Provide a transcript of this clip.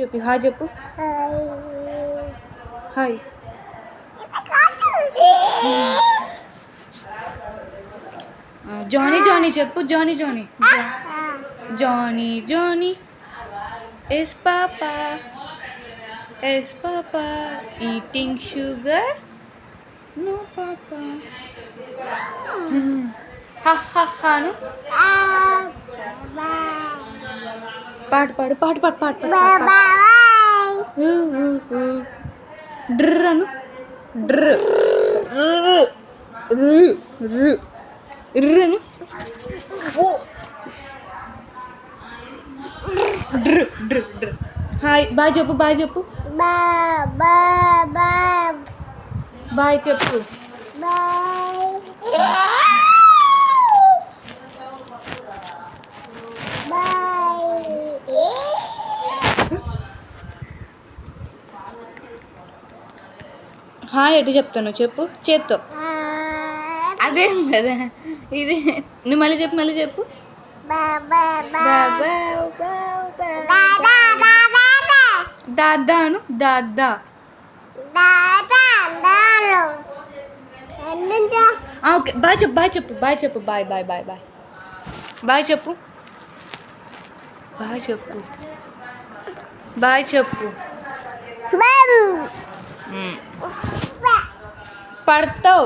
చెప్పు హాయ్ చెప్పు. Hi. Johnny Johnny చెప్పు. Johnny Johnny. Johnny Johnny. Yes papa. Yes papa. Eating sugar. No papa. హాను. పాటు పాడు పాటు పాడు పాటు డ్ర్ అను. డ్ర్ అను. డ్ర్ డ్ర్ డ్ర్. హాయ్ బాయ్ చెప్పు. బాయ్ చెప్పు. బాయ్ చెప్పు. హాయ్ ఎటు చెప్తాను చెప్పు చేత్తో. అదేం కదా ఇది. నువ్వు మళ్ళీ చెప్పు. మళ్ళీ చెప్పు. దాదాను. దాదా. ఓకే బాయ్ చెప్పు. బాయ్ చెప్పు. బాయ్ చెప్పు. Bye bye bye bye. Bye చెప్పు. బాయ్ చెప్పు. బాయ్ చెప్పు. పడతావు.